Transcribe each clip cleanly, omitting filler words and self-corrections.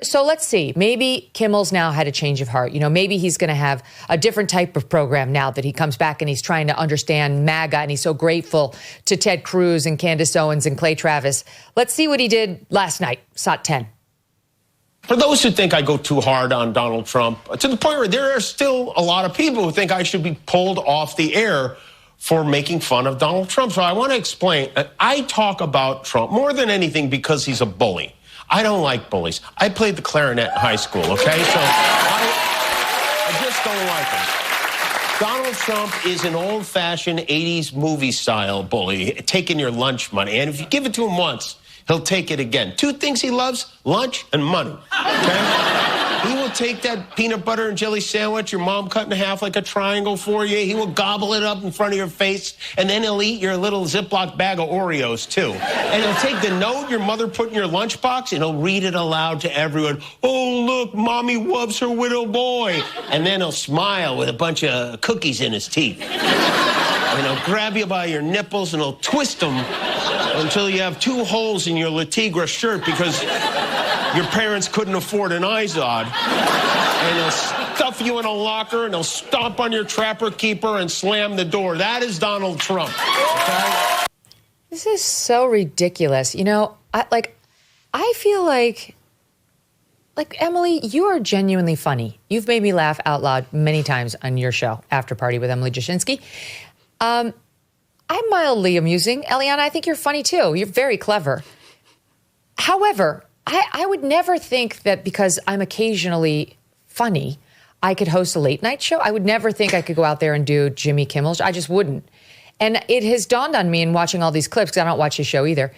So let's see. Maybe Kimmel's now had a change of heart. Maybe he's going to have a different type of program now that he comes back and he's trying to understand MAGA, and he's so grateful to Ted Cruz and Candace Owens and Clay Travis. Let's see what he did last night. SOT 10. For those who think I go too hard on Donald Trump, to the point where there are still a lot of people who think I should be pulled off the air for making fun of Donald Trump. So I want to explain. I talk about Trump more than anything because he's a bully. I don't like bullies. I played the clarinet in high school, okay? So I just don't like him. Donald Trump is an old-fashioned 80s movie-style bully, taking your lunch money. And if you give it to him once, he'll take it again. Two things he loves, lunch and money, okay? He will take that peanut butter and jelly sandwich your mom cut in half like a triangle for you. He will gobble it up in front of your face, and then he'll eat your little Ziploc bag of Oreos, too. And he'll take the note your mother put in your lunchbox, and he'll read it aloud to everyone. Oh, look, Mommy loves her little boy. And then he'll smile with a bunch of cookies in his teeth. And he'll grab you by your nipples, and he'll twist them until you have 2 holes in your La Tigre shirt because your parents couldn't afford an Izod. And he'll stuff you in a locker, and he'll stomp on your trapper keeper and slam the door. That is Donald Trump. Okay? This is so ridiculous. I feel like Emily, you are genuinely funny. You've made me laugh out loud many times on your show, After Party with Emily Jashinsky. I'm mildly amusing. Eliana, I think you're funny too. You're very clever. However, I would never think that because I'm occasionally funny, I could host a late night show. I would never think I could go out there and do Jimmy Kimmel. I just wouldn't. And it has dawned on me in watching all these clips, because I don't watch his show either.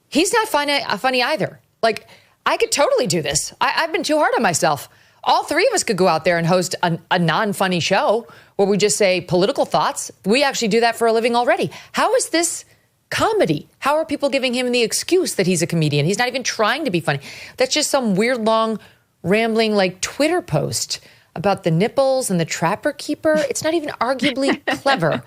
He's not funny either. Like, I could totally do this. I've been too hard on myself. All 3 of us could go out there and host a non-funny show where we just say political thoughts. We actually do that for a living already. How is this comedy? How are people giving him the excuse that he's a comedian? He's not even trying to be funny. That's just some weird, long, rambling, Twitter post about the nipples and the trapper keeper. It's not even arguably clever.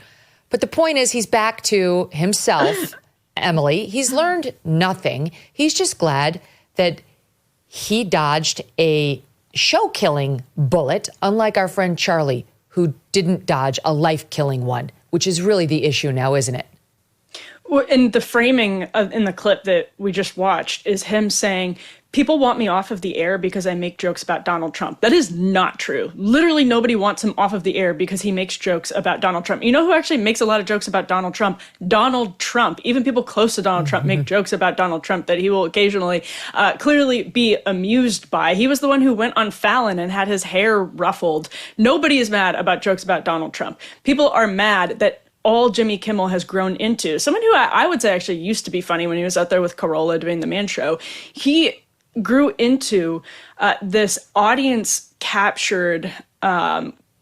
But the point is, he's back to himself, Emily. He's learned nothing. He's just glad that he dodged a show-killing bullet, unlike our friend Charlie, who didn't dodge a life-killing one, which is really the issue now, isn't it? Well, and the framing in the clip that we just watched is him saying, people want me off of the air because I make jokes about Donald Trump. That is not true. Literally nobody wants him off of the air because he makes jokes about Donald Trump. You know who actually makes a lot of jokes about Donald Trump? Donald Trump. Even people close to Donald Trump make jokes about Donald Trump that he will occasionally clearly be amused by. He was the one who went on Fallon and had his hair ruffled. Nobody is mad about jokes about Donald Trump. People are mad that all Jimmy Kimmel has grown into. Someone who I would say actually used to be funny when he was out there with Carolla doing the Man Show. He grew into this audience-captured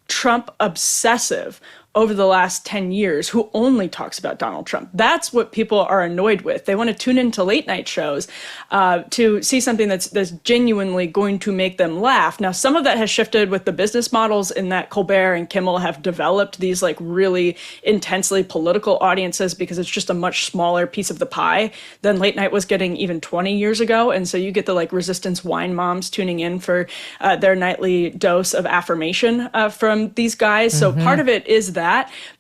Trump obsessive over the last 10 years who only talks about Donald Trump. That's what people are annoyed with. They want to tune into late night shows to see something that's genuinely going to make them laugh. Now, some of that has shifted with the business models in that Colbert and Kimmel have developed these really intensely political audiences because it's just a much smaller piece of the pie than late night was getting even 20 years ago. And so you get the resistance wine moms tuning in for their nightly dose of affirmation from these guys. So part of it is that.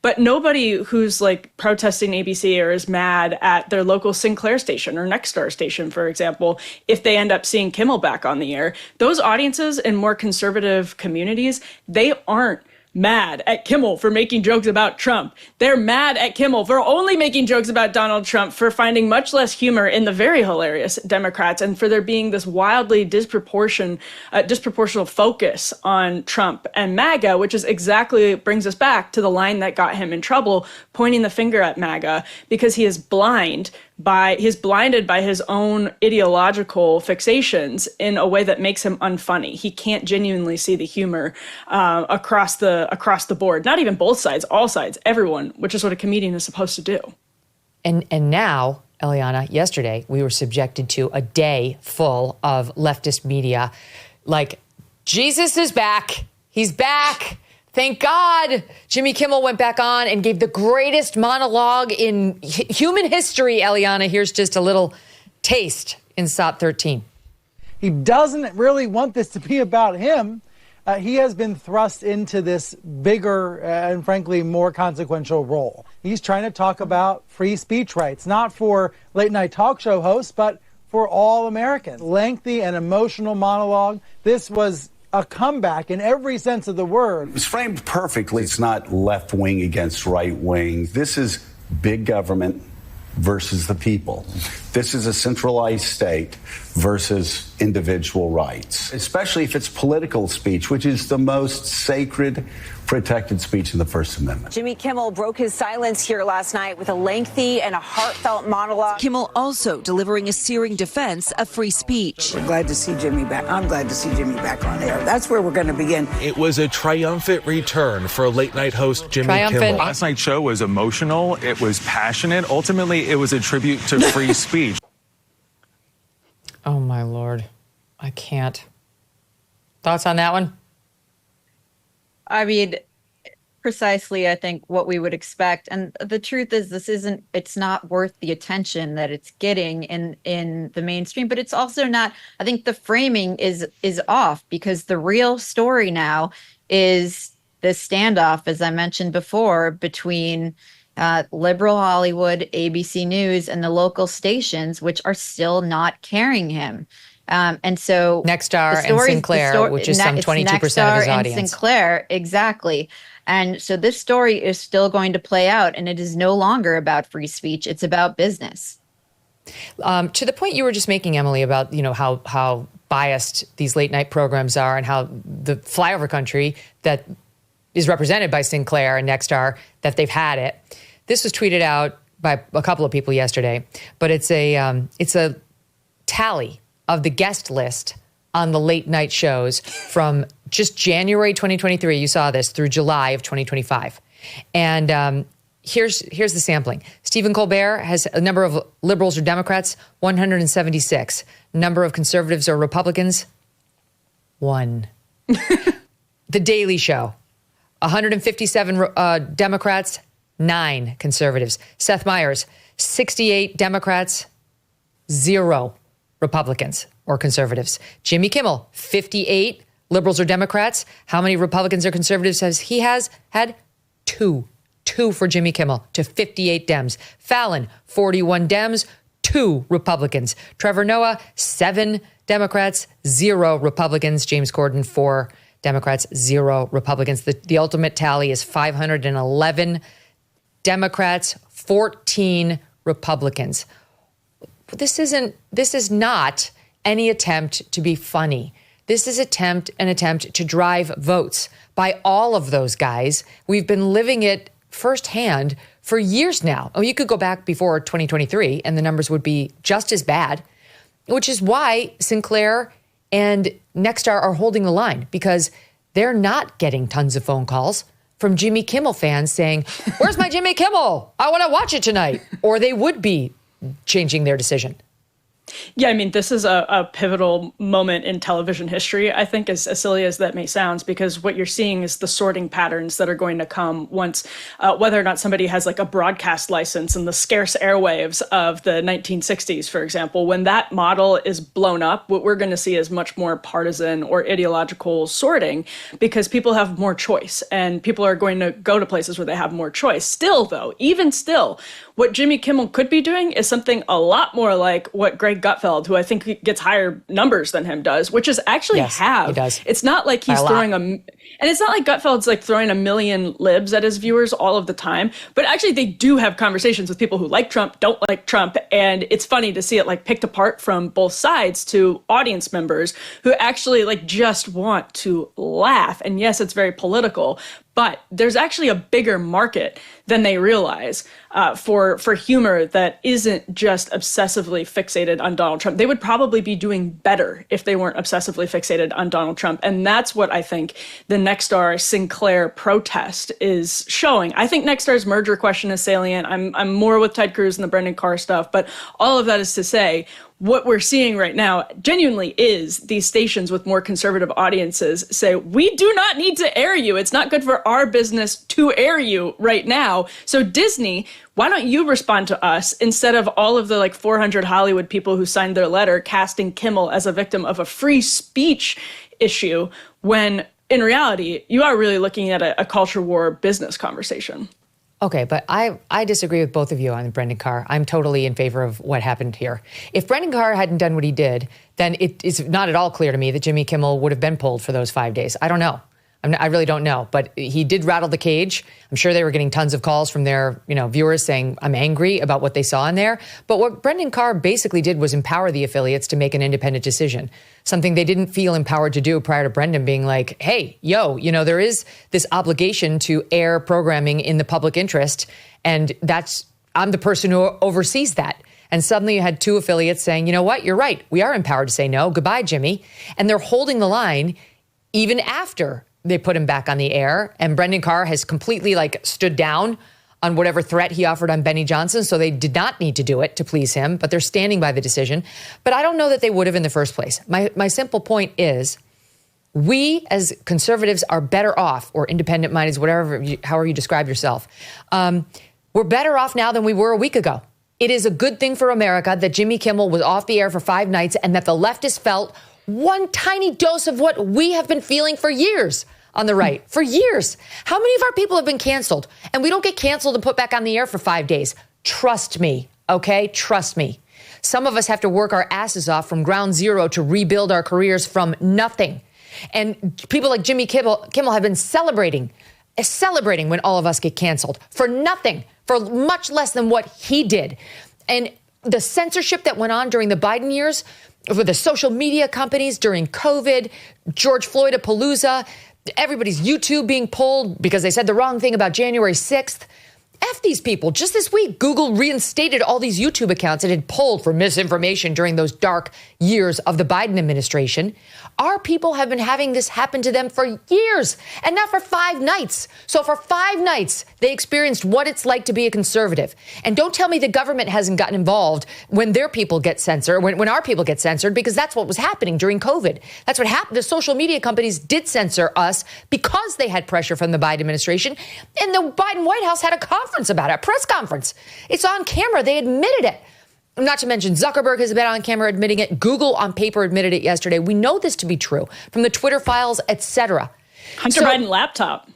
But nobody who's protesting ABC or is mad at their local Sinclair station or Nexstar station, for example, if they end up seeing Kimmel back on the air, those audiences in more conservative communities, they aren't mad at Kimmel for making jokes about Trump. They're mad at Kimmel for only making jokes about Donald Trump, for finding much less humor in the very hilarious Democrats, and for there being this wildly disproportional focus on Trump and MAGA, which is exactly brings us back to the line that got him in trouble, pointing the finger at MAGA because he is blinded by his own ideological fixations in a way that makes him unfunny. He can't genuinely see the humor across the board. Not even both sides, all sides, everyone, which is what a comedian is supposed to do. And now, Eliana, yesterday we were subjected to a day full of leftist media Jesus is back. He's back. Thank God Jimmy Kimmel went back on and gave the greatest monologue in human history, Eliana. Here's just a little taste in SOT 13. He doesn't really want this to be about him. He has been thrust into this bigger and frankly more consequential role. He's trying to talk about free speech rights, not for late night talk show hosts, but for all Americans. Lengthy and emotional monologue. This was a comeback in every sense of the word. It's framed perfectly. It's not left wing against right wing. This is big government versus the people. This is a centralized state versus individual rights, especially if it's political speech, which is the most sacred, protected speech in the First Amendment. Jimmy Kimmel broke his silence here last night with a lengthy and a heartfelt monologue. Kimmel also delivering a searing defense of free speech. We're glad to see Jimmy back. I'm glad to see Jimmy back on air. That's where we're going to begin. It was a triumphant return for late night host Jimmy Kimmel. Last night's show was emotional. It was passionate. Ultimately, it was a tribute to free speech. Oh, my Lord. I can't. Thoughts on that one? I mean, precisely, I think, what we would expect. And the truth is, it's not worth the attention that it's getting in the mainstream, but it's also not, I think the framing is off, because the real story now is the standoff, as I mentioned before, between liberal Hollywood, ABC News, and the local stations, which are still not carrying him. And so Nexstar and Sinclair, which is some 22% of his audience. And Sinclair, exactly. And so this story is still going to play out, and it is no longer about free speech. It's about business. To the point you were just making, Emily, about how biased these late night programs are, and how the flyover country that is represented by Sinclair and Nexstar, that they've had it. This was tweeted out by a couple of people yesterday, but it's a tally of the guest list on the late night shows from just January 2023, you saw this, through July of 2025. And here's the sampling. Stephen Colbert has a number of liberals or Democrats, 176. Number of conservatives or Republicans, 1. The Daily Show, 157 Democrats, 9 conservatives. Seth Meyers, 68 Democrats, 0 Republicans or conservatives. Jimmy Kimmel, 58 liberals or Democrats. How many Republicans or conservatives has he had? 2. 2 for Jimmy Kimmel to 58 Dems. Fallon, 41 Dems, 2 Republicans. Trevor Noah, 7 Democrats, 0 Republicans. James Corden, 4 Democrats, 0 Republicans. The ultimate tally is 511 Democrats, 14 Republicans. This is not any attempt to be funny. This is an attempt to drive votes by all of those guys. We've been living it firsthand for years now. Oh, you could go back before 2023 and the numbers would be just as bad, which is why Sinclair and Nexstar are holding the line, because they're not getting tons of phone calls from Jimmy Kimmel fans saying, "Where's my Jimmy Kimmel? I want to watch it tonight." Or they would be changing their decision. Yeah, I mean, this is a pivotal moment in television history, I think, as silly as that may sound, because what you're seeing is the sorting patterns that are going to come once, whether or not somebody has like a broadcast license in the scarce airwaves of the 1960s, for example. When that model is blown up, what we're going to see is much more partisan or ideological sorting, because people have more choice and people are going to go to places where they have more choice. Still, though, even still, what Jimmy Kimmel could be doing is something a lot more like what Greg Gutfeld, who I think gets higher numbers than him, does, which is actually He does. It's not like he's throwing and it's not like Gutfeld's like throwing a million libs at his viewers all of the time, but actually they do have conversations with people who like Trump, don't like Trump, and it's funny to see it like picked apart from both sides to audience members who actually like just want to laugh. And yes, it's very political, but there's actually a bigger market than they realize for humor that isn't just obsessively fixated on Donald Trump. They would probably be doing better if they weren't obsessively fixated on Donald Trump. And that's what I think the Nexstar Sinclair protest is showing. I think Nexstar's merger question is salient. I'm more with Ted Cruz and the Brendan Carr stuff, but all of that is to say, what we're seeing right now genuinely is these stations with more conservative audiences say, we do not need to air you. It's not good for our business to air you right now. So Disney, why don't you respond to us instead of all of the 400 Hollywood people who signed their letter casting Kimmel as a victim of a free speech issue, when in reality, you are really looking at a culture war business conversation. Okay, but I disagree with both of you on Brendan Carr. I'm totally in favor of what happened here. If Brendan Carr hadn't done what he did, then it is not at all clear to me that Jimmy Kimmel would have been pulled for those 5 days. I don't know. I really don't know. But he did rattle the cage. I'm sure they were getting tons of calls from their viewers saying, I'm angry about what they saw in there. But what Brendan Carr basically did was empower the affiliates to make an independent decision, something they didn't feel empowered to do prior to Brendan being like, hey, there is this obligation to air programming in the public interest. And I'm the person who oversees that. And suddenly you had two affiliates saying, you know what, you're right. We are empowered to say no. Goodbye, Jimmy. And they're holding the line even after they put him back on the air. And Brendan Carr has completely stood down on whatever threat he offered on Benny Johnson. So they did not need to do it to please him, but they're standing by the decision. But I don't know that they would have in the first place. My simple point is we as conservatives are better off, or independent minded, however you describe yourself. We're better off now than we were a week ago. It is a good thing for America that Jimmy Kimmel was off the air for 5 nights and that the leftists felt one tiny dose of what we have been feeling for years on the right. For years. How many of our people have been canceled? And we don't get canceled and put back on the air for 5 days. Trust me, okay? Trust me. Some of us have to work our asses off from ground zero to rebuild our careers from nothing. And people like Jimmy Kimmel have been celebrating when all of us get canceled for nothing, for much less than what he did. And the censorship that went on during the Biden years with the social media companies during COVID, George Floyd-a-palooza, everybody's YouTube being pulled because they said the wrong thing about January 6th. F these people. Just this week, Google reinstated all these YouTube accounts it had pulled for misinformation during those dark years of the Biden administration. Our people have been having this happen to them for years, and not for 5 nights. So for 5 nights, they experienced what it's like to be a conservative. And don't tell me the government hasn't gotten involved when their people get censored, when our people get censored, because that's what was happening during COVID. That's what happened. The social media companies did censor us because they had pressure from the Biden administration, and the Biden White House had a conference about it, a press conference. It's on camera. They admitted it. Not to mention Zuckerberg has been on camera admitting it. Google on paper admitted it yesterday. We know this to be true from the Twitter files, etc. Hunter Biden laptop.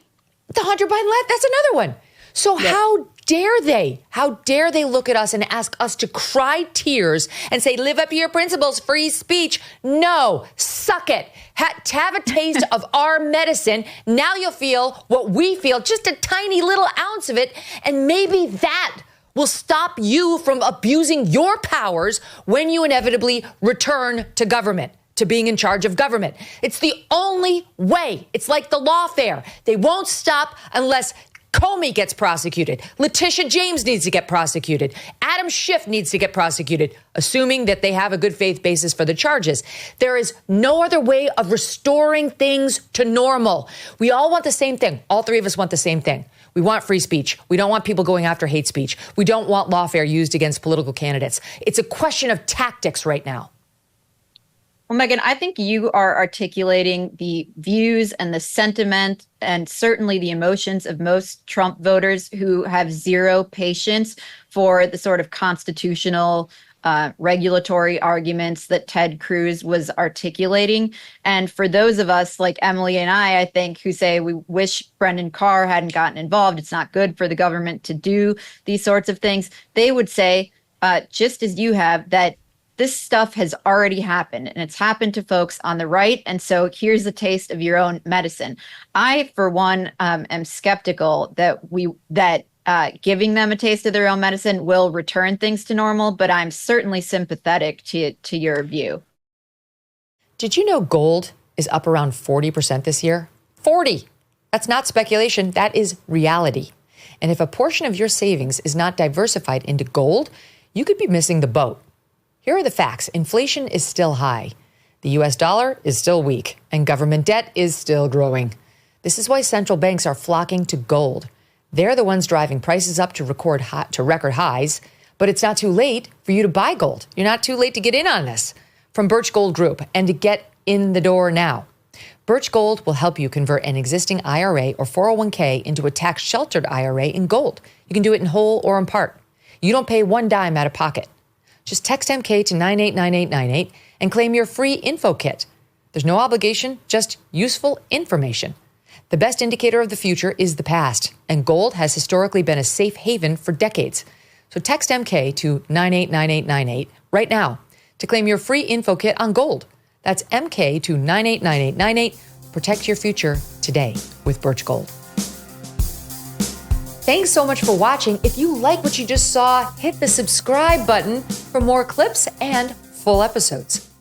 The Hunter Biden laptop. That's another one. So how dare they? How dare they look at us and ask us to cry tears and say, live up to your principles, free speech? No, suck it. Have a taste of our medicine. Now you'll feel what we feel, just a tiny little ounce of it. And maybe that will stop you from abusing your powers when you inevitably return to government, to being in charge of government. It's the only way. It's like the lawfare. They won't stop unless Comey gets prosecuted. Letitia James needs to get prosecuted. Adam Schiff needs to get prosecuted, assuming that they have a good faith basis for the charges. There is no other way of restoring things to normal. We all want the same thing. All three of us want the same thing. We want free speech. We don't want people going after hate speech. We don't want lawfare used against political candidates. It's a question of tactics right now. Well, Megyn, I think you are articulating the views and the sentiment and certainly the emotions of most Trump voters who have zero patience for the sort of constitutional regulatory arguments that Ted Cruz was articulating. And for those of us like Emily and I think, who say we wish Brendan Carr hadn't gotten involved, it's not good for the government to do these sorts of things, they would say, just as you have, that this stuff has already happened, and it's happened to folks on the right. And so here's a taste of your own medicine. I, for one, am skeptical that giving them a taste of their own medicine will return things to normal, but I'm certainly sympathetic to your view. Did you know gold is up around 40% this year? 40. That's not speculation. That is reality. And if a portion of your savings is not diversified into gold, you could be missing the boat. Here are the facts. Inflation is still high. The U.S. dollar is still weak, and government debt is still growing. This is why central banks are flocking to gold. They're the ones driving prices up to record record highs, But it's not too late for you to buy gold. You're not too late to get in on this from Birch Gold Group and to get in the door now. Birch Gold will help you convert an existing IRA or 401k into a tax-sheltered IRA in gold. You can do it in whole or in part. You don't pay one dime out of pocket. Just text MK to 989898 and claim your free info kit. There's no obligation, just useful information. The best indicator of the future is the past, and gold has historically been a safe haven for decades. So text MK to 989898 right now to claim your free info kit on gold. That's MK to 989898. Protect your future today with Birch Gold. Thanks so much for watching. If you like what you just saw, hit the subscribe button for more clips and full episodes.